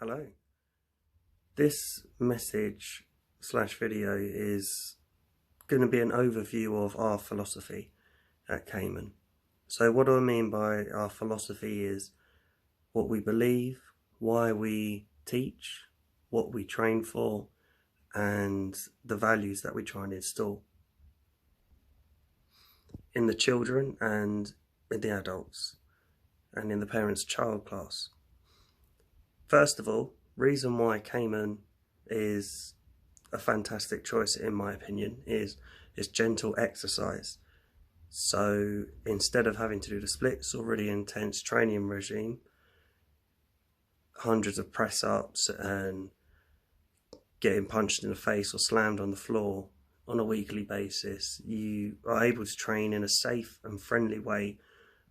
Hello. This message / video is going to be an overview of our philosophy at Kamon. So what do I mean by our philosophy is what we believe, why we teach, what we train for, and the values that we try and instill in the children and in the adults and in the parents-child class. First of all, reason why Kamon is a fantastic choice in my opinion is it's gentle exercise. So instead of having to do the splits or really intense training regime, hundreds of press ups and getting punched in the face or slammed on the floor on a weekly basis, you are able to train in a safe and friendly way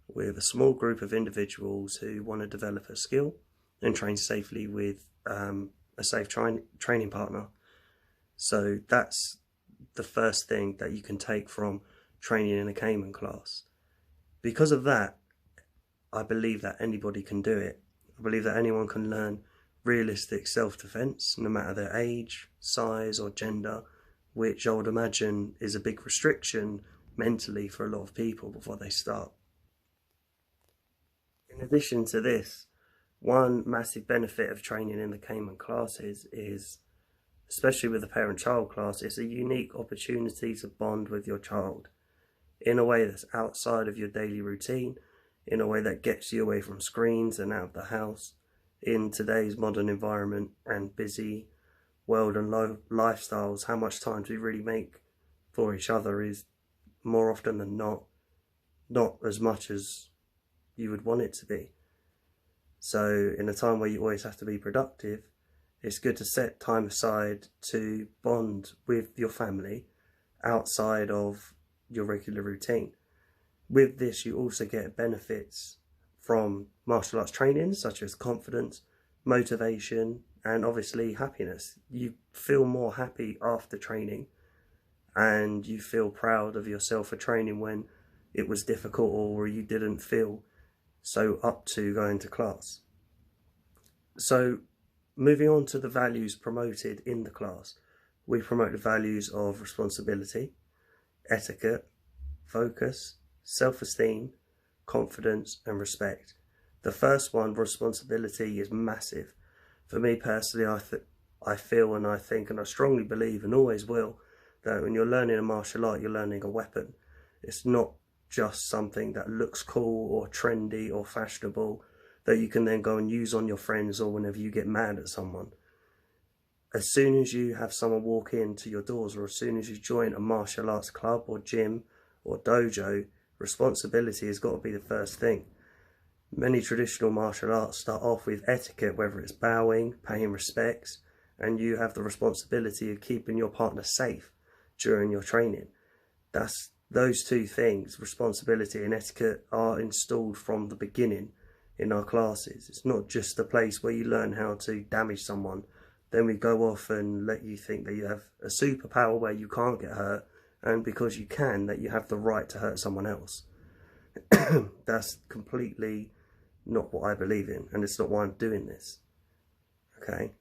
with a small group of individuals who want to develop a skill and train safely with a safe training partner. So that's the first thing that you can take from training in a Kamon class. Because of that, I believe that anybody can do it. I believe that anyone can learn realistic self-defense, no matter their age, size or gender, which I would imagine is a big restriction mentally for a lot of people before they start. In addition to this, one massive benefit of training in the Kamon classes is, especially with the parent-child class, it's a unique opportunity to bond with your child in a way that's outside of your daily routine, in a way that gets you away from screens and out of the house. In today's modern environment and busy world and lifestyles, how much time do we really make for each other is more often than not as much as you would want it to be. So in a time where you always have to be productive, it's good to set time aside to bond with your family outside of your regular routine. With this, you also get benefits from martial arts training, such as confidence, motivation, and obviously happiness. You feel more happy after training, and you feel proud of yourself for training when it was difficult or you didn't feel so up to going to class. So moving on to the values promoted in the class, we promote the values of responsibility, etiquette, focus, self-esteem, confidence and respect. The first one, responsibility, is massive. For me personally, I feel and I think and I strongly believe and always will that when you're learning a martial art, you're learning a weapon. It's not just something that looks cool or trendy or fashionable that you can then go and use on your friends or whenever you get mad at someone. As soon as you have someone walk into your doors, or as soon as you join a martial arts club or gym or dojo, responsibility has got to be the first thing. Many traditional martial arts start off with etiquette, whether it's bowing, paying respects, and you have the responsibility of keeping your partner safe during your training. Those two things, responsibility and etiquette, are installed from the beginning in our classes. It's not just a place where you learn how to damage someone. Then we go off and let you think that you have a superpower where you can't get hurt, and because you can, that you have the right to hurt someone else. That's completely not what I believe in, and it's not why I'm doing this. Okay.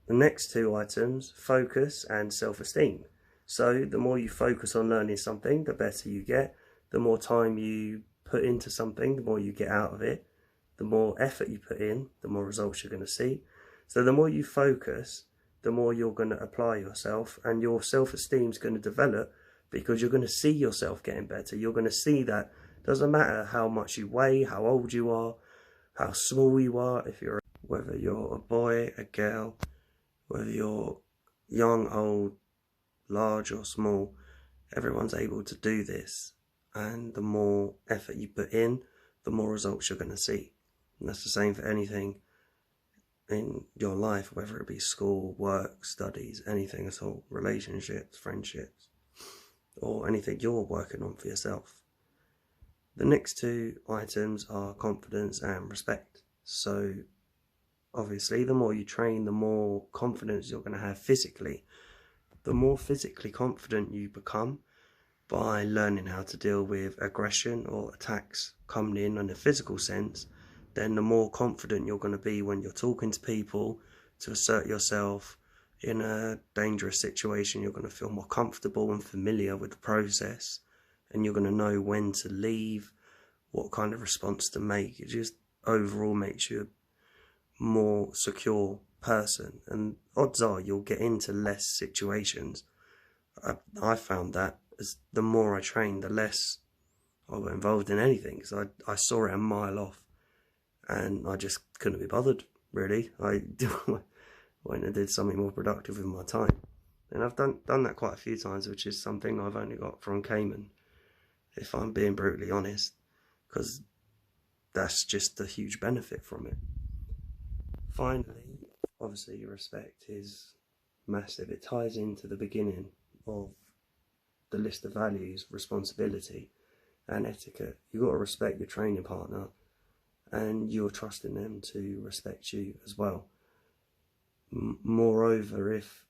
The next two items, focus and self-esteem. So the more you focus on learning something, the better you get. The more time you put into something, the more you get out of it. The more effort you put in, the more results you're going to see. So the more you focus, the more you're going to apply yourself, and your self-esteem is going to develop because you're going to see yourself getting better. You're going to see that it doesn't matter how much you weigh, how old you are, how small you are, whether you're a boy, a girl, whether you're young, old, large or small, everyone's able to do this, and the more effort you put in, the more results you're going to see. And that's the same for anything in your life, whether it be school, work, studies, anything at all, relationships, friendships, or anything you're working on for yourself. The next two items are confidence and respect. So obviously the more you train, the more confidence you're going to have physically. The more physically confident you become by learning how to deal with aggression or attacks coming in a physical sense, then the more confident you're going to be when you're talking to people to assert yourself in a dangerous situation. You're going to feel more comfortable and familiar with the process, and you're going to know when to leave, what kind of response to make. It just overall makes you a more secure person, and odds are you'll get into less situations. I found that as the more I trained, the less I got involved in anything, because I saw it a mile off and I just couldn't be bothered, really. I went and did something more productive with my time, and I've done that quite a few times, which is something I've only got from Kamon, if I'm being brutally honest, because that's just a huge benefit from it. Finally, obviously respect is massive. It ties into the beginning of the list of values: responsibility and etiquette. You've got to respect your training partner, and you're trusting them to respect you as well. Moreover, if,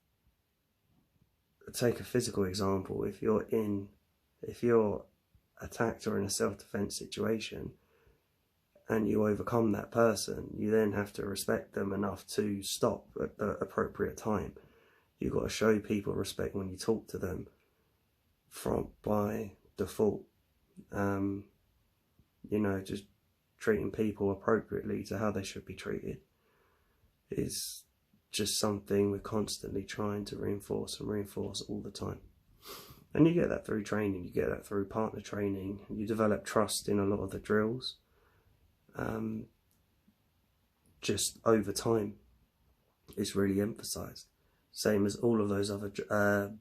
take a physical example, if you're attacked or in a self-defense situation and you overcome that person, you then have to respect them enough to stop at the appropriate time. You've got to show people respect when you talk to them by default. Just treating people appropriately to how they should be treated is just something we're constantly trying to reinforce all the time. And you get that through training, you get that through partner training, you develop trust in a lot of the drills. Just over time, it's really emphasised. Same as all of those other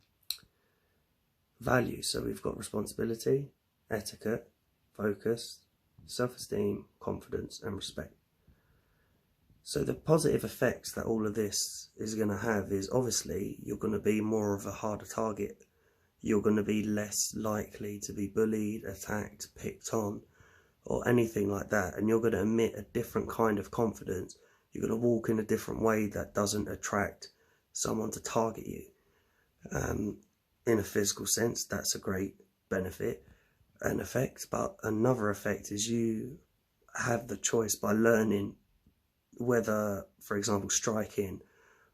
values. So we've got responsibility, etiquette, focus, self-esteem, confidence and respect. So the positive effects that all of this is going to have is, obviously, you're going to be more of a harder target. You're going to be less likely to be bullied, attacked, picked on, or anything like that. And you're going to emit a different kind of confidence. You're going to walk in a different way that doesn't attract someone to target you. In a physical sense, that's a great benefit and effect. But another effect is you have the choice, by learning whether, for example, striking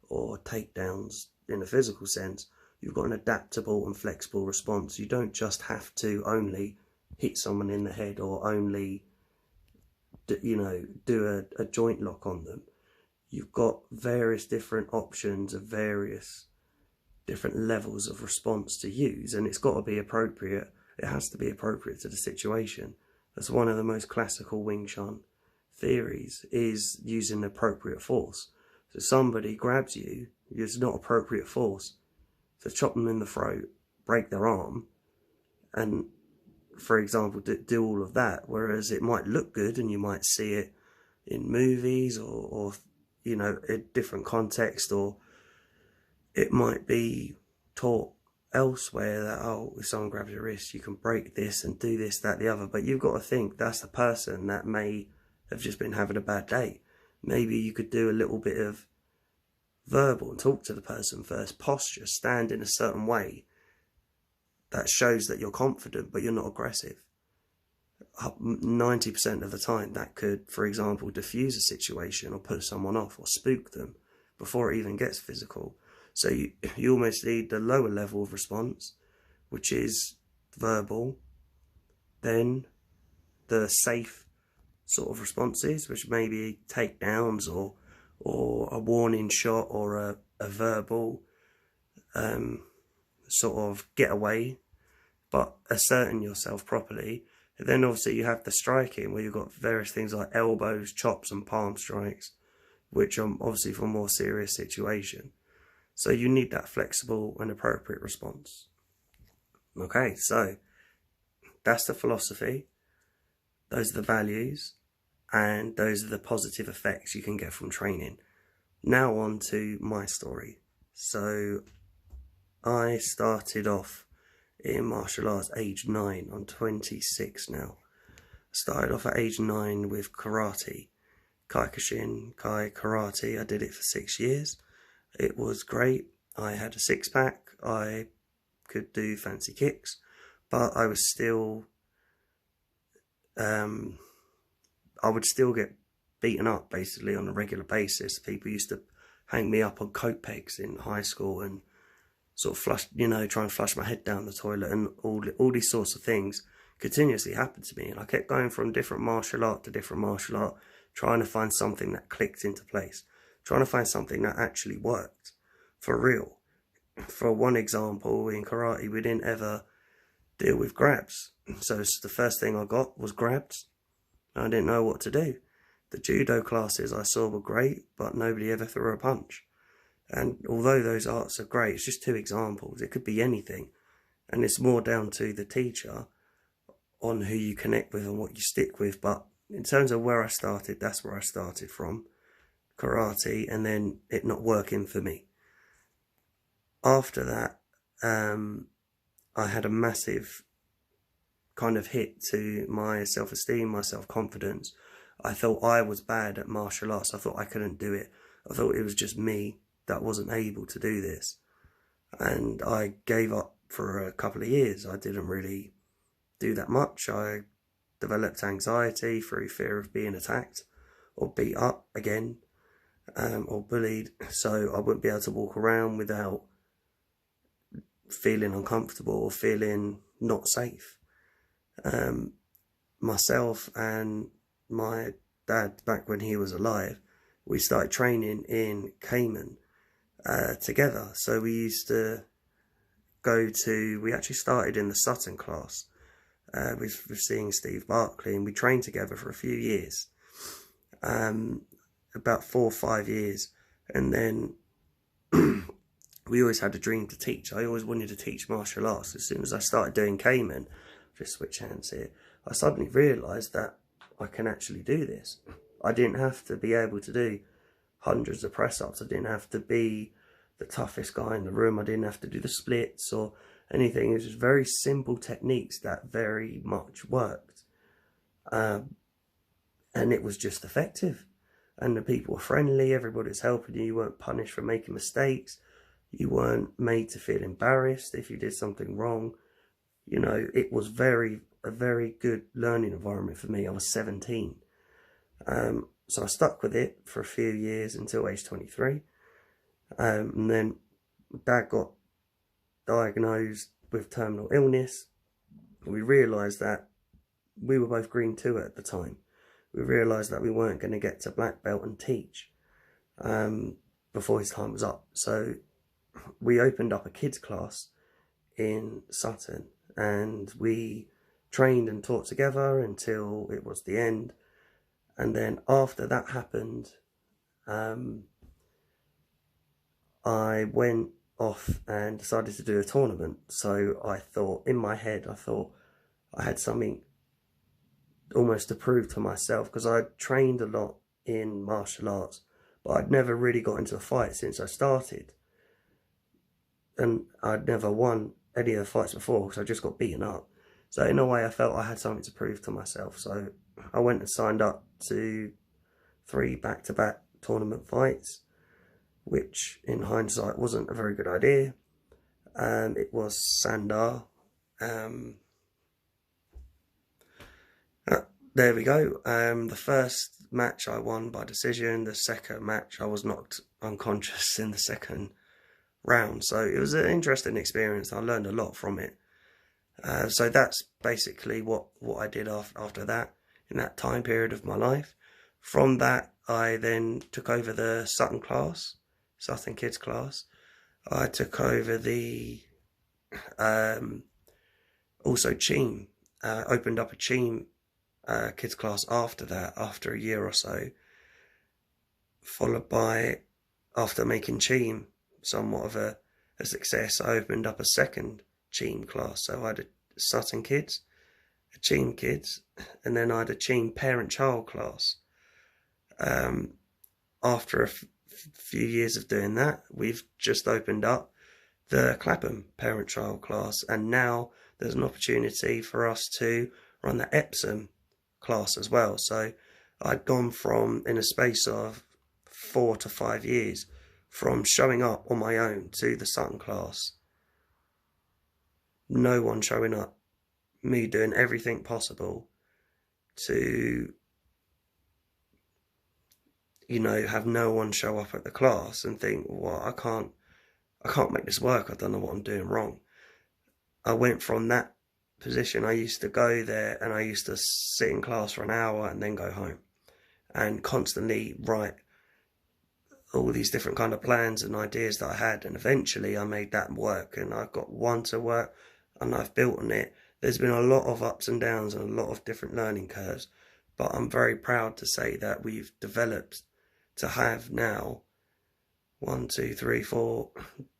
or takedowns in a physical sense, you've got an adaptable and flexible response. You don't just have to only hit someone in the head or only, do a joint lock on them. You've got various different options of various different levels of response to use, and it's got to be appropriate. It has to be appropriate to the situation. That's one of the most classical Wing Chun theories, is using appropriate force. So somebody grabs you, it's not appropriate force to chop them in the throat, break their arm, and, for example, do all of that. Whereas it might look good and you might see it in movies or a different context, or it might be taught elsewhere that, oh, if someone grabs your wrist, you can break this and do this, that, the other. But you've got to think that's the person that may have just been having a bad day. Maybe you could do a little bit of verbal and talk to the person first. Posture, stand in a certain way that shows that you're confident but you're not aggressive. 90% of the time that could, for example, diffuse a situation or put someone off or spook them before it even gets physical. So you almost need the lower level of response, which is verbal, then the safe sort of responses, which may be takedowns or a warning shot or a verbal sort of getaway, but asserting yourself properly. And then obviously you have the striking, where you've got various things like elbows, chops and palm strikes, which are obviously for a more serious situation. So you need that flexible and appropriate response. Okay, so that's the philosophy. Those are the values, and those are the positive effects you can get from training. Now on to my story. So I started off in martial arts age 9. I'm 26 now. Started off at age 9 with karate, Kaikushin, Kai karate. I did it for 6 years. It was great. I had a six-pack. I could do fancy kicks, but I was still, I would still get beaten up basically on a regular basis. People used to hang me up on coat pegs in high school and sort of flush, try and flush my head down the toilet, and all these sorts of things continuously happened to me. And I kept going from different martial art to different martial art, trying to find something that clicked into place, trying to find something that actually worked for real. For one example, in karate, we didn't ever deal with grabs. So the first thing I got was grabs. I didn't know what to do. The judo classes I saw were great, but nobody ever threw a punch. And although those arts are great, it's just 2 examples. It could be anything. And it's more down to the teacher on who you connect with and what you stick with. But in terms of where I started, that's where I started from. Karate, and then it not working for me. After that, I had a massive kind of hit to my self-esteem, my self-confidence. I thought I was bad at martial arts. I thought I couldn't do it. I thought it was just me that wasn't able to do this. And I gave up for a couple of years. I didn't really do that much. I developed anxiety through fear of being attacked or beat up again, or bullied. So I wouldn't be able to walk around without feeling uncomfortable or feeling not safe. Myself and my dad, back when he was alive, we started training in Kamon together. So we used to we actually started in the Sutton class with seeing Steve Barkley, and we trained together for a few years, about 4 or 5 years. And then we always had a dream to teach. I always wanted to teach martial arts. As soon as I started doing Kamon, just switch hands here, I suddenly realised that I can actually do this. I didn't have to be able to do hundreds of press-ups. I didn't have to be the toughest guy in the room. I didn't have to do the splits or anything. It was just very simple techniques that very much worked. And it was just effective. And the people were friendly. Everybody was helping you. You weren't punished for making mistakes. You weren't made to feel embarrassed if you did something wrong. It was a very good learning environment for me. I was 17. So I stuck with it for a few years until age 23. And then Dad got diagnosed with terminal illness. We realised that we were both green too at the time. We realised that we weren't going to get to black belt and teach before his time was up. So we opened up a kids class in Sutton, and we trained and taught together until it was the end. And then after that happened, I went off and decided to do a tournament. So I thought, in my head, I had something almost to prove to myself, because I trained a lot in martial arts, but I'd never really got into a fight since I started. And I'd never won any of the fights before, because I just got beaten up. So in a way, I felt I had something to prove to myself. So I went and signed up to 3 back-to-back tournament fights, which in hindsight wasn't a very good idea. It was Sandar. There we go. The first match I won by decision. The second match I was knocked unconscious in the second round. So it was an interesting experience. I learned a lot from it. So that's basically what I did after that, in that time period of my life. From that, I then took over the Sutton class, Sutton kids class. I took over the also Cheam. Opened up a Cheam kids class after that, after a year or so, followed by, after making Cheam somewhat of a success, I opened up a second Cheam class. So I had a Sutton kids, a Cheam kids, and then I had a Cheam parent-child class. After a few years of doing that, we've just opened up the Clapham parent-child class, and now there's an opportunity for us to run the Epsom class as well. So I'd gone from, in a space of 4 to 5 years, from showing up on my own to the Sutton class, no one showing up, me doing everything possible to you know, have no one show up at the class and think, well, I can't make this work. I don't know what I'm doing wrong. I went from that position. I used to go there and I used to sit in class for an hour and then go home and constantly write all these different kind of plans and ideas that I had, and eventually I made that work, and I got one to work and I've built on it. There's been a lot of ups and downs and a lot of different learning curves, but I'm very proud to say that we've developed to have now 1, 2, 3, 4.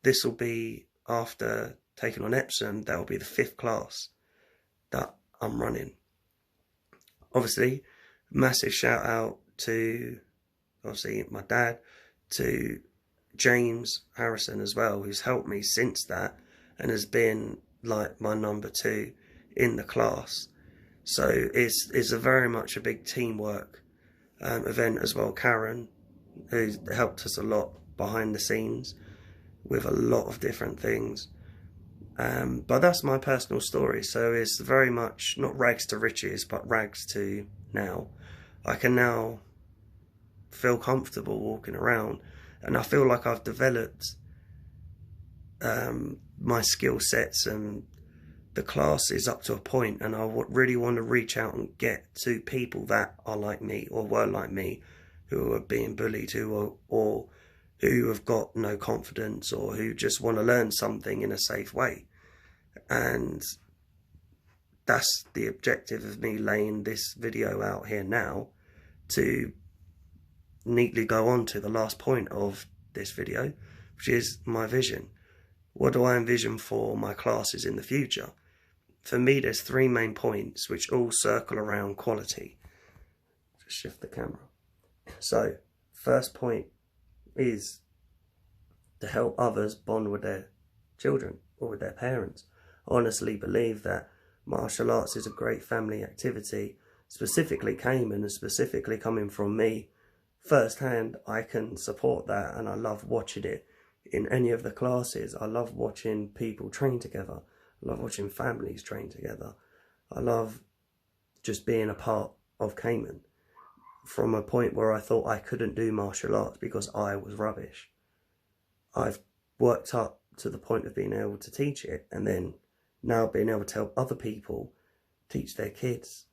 This will be, after taking on Epsom, that will be the 5th class that I'm running. Obviously, massive shout out to obviously my dad, to James Harrison as well, who's helped me since that and has been like my number 2 in the class. So it's a very much a big teamwork event as well. Karen, who's helped us a lot behind the scenes with a lot of different things. But that's my personal story. So it's very much not rags to riches, but rags to now. I can now feel comfortable walking around, and I feel like I've developed my skill sets, and the class is up to a point, and I really want to reach out and get to people that are like me or were like me, who are being bullied, or who have got no confidence, or who just want to learn something in a safe way. And that's the objective of me laying this video out here now, to neatly go on to the last point of this video, which is my vision. What do I envision for my classes in the future? For me, there's 3 main points which all circle around quality. Just shift the camera. So, first point is to help others bond with their children or with their parents. I honestly believe that martial arts is a great family activity, specifically Kamon, and specifically coming from me firsthand. I can support that, and I love watching it in any of the classes. I love watching people train together. I love watching families train together. I love just being a part of Kamon, from a point where I thought I couldn't do martial arts because I was rubbish. I've worked up to the point of being able to teach it, and then now being able to help other people teach their kids.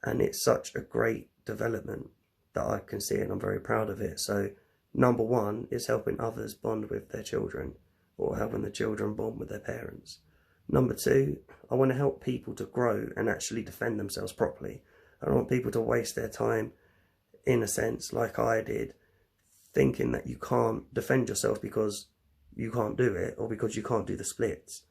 And it's such a great development that I can see, and I'm very proud of it. So number 1 is helping others bond with their children, or helping the children bond with their parents. Number 2, I want to help people to grow and actually defend themselves properly. I don't want people to waste their time, in a sense, like I did, thinking that you can't defend yourself because you can't do it, or because you can't do the splits,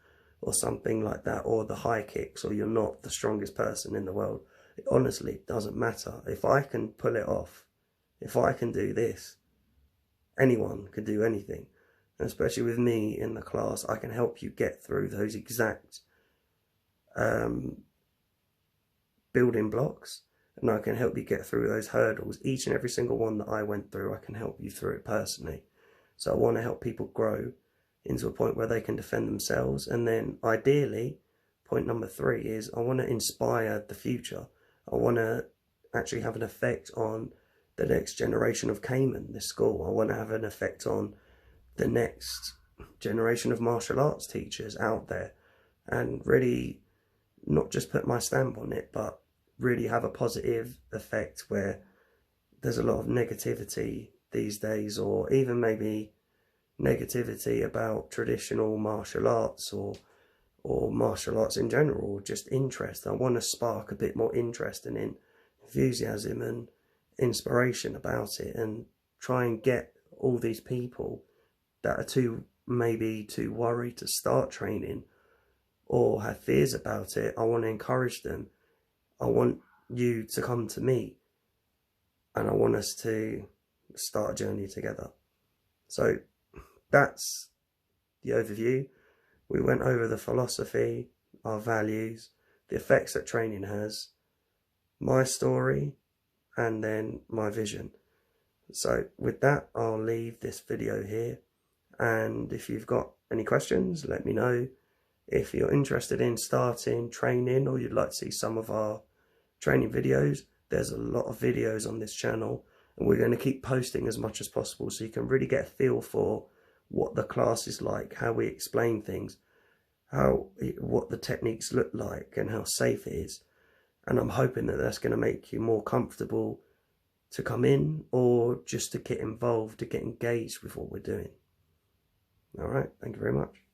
or something like that, or the high kicks, or you're not the strongest person in the world. It honestly doesn't matter. If I can pull it off, if I can do this, anyone can do anything. And especially with me in the class, I can help you get through those exact building blocks, and I can help you get through those hurdles. Each and every single one that I went through, I can help you through it personally. So I want to help people grow into a point where they can defend themselves. And then ideally, point number 3 is I want to inspire the future. I want to actually have an effect on the next generation of Kamon, this school. I want to have an effect on the next generation of martial arts teachers out there, and really not just put my stamp on it, but really have a positive effect, where there's a lot of negativity these days, or even maybe negativity about traditional martial arts, or martial arts in general, or just interest. I want to spark a bit more interest and enthusiasm and inspiration about it, and try and get all these people that are maybe too worried to start training or have fears about it. I want to encourage them. I want you to come to me, and I want us to start a journey together. So that's the overview. We went over the philosophy, our values, the effects that training has, my story, and then my vision. So with that, I'll leave this video here. And if you've got any questions, let me know. If you're interested in starting training, or you'd like to see some of our training videos, there's a lot of videos on this channel, And we're going to keep posting as much as possible so you can really get a feel for what the class is like, how we explain things, what the techniques look like and how safe it is. And I'm hoping that that's going to make you more comfortable to come in or just to get involved, to get engaged with what we're doing. All right, thank you very much.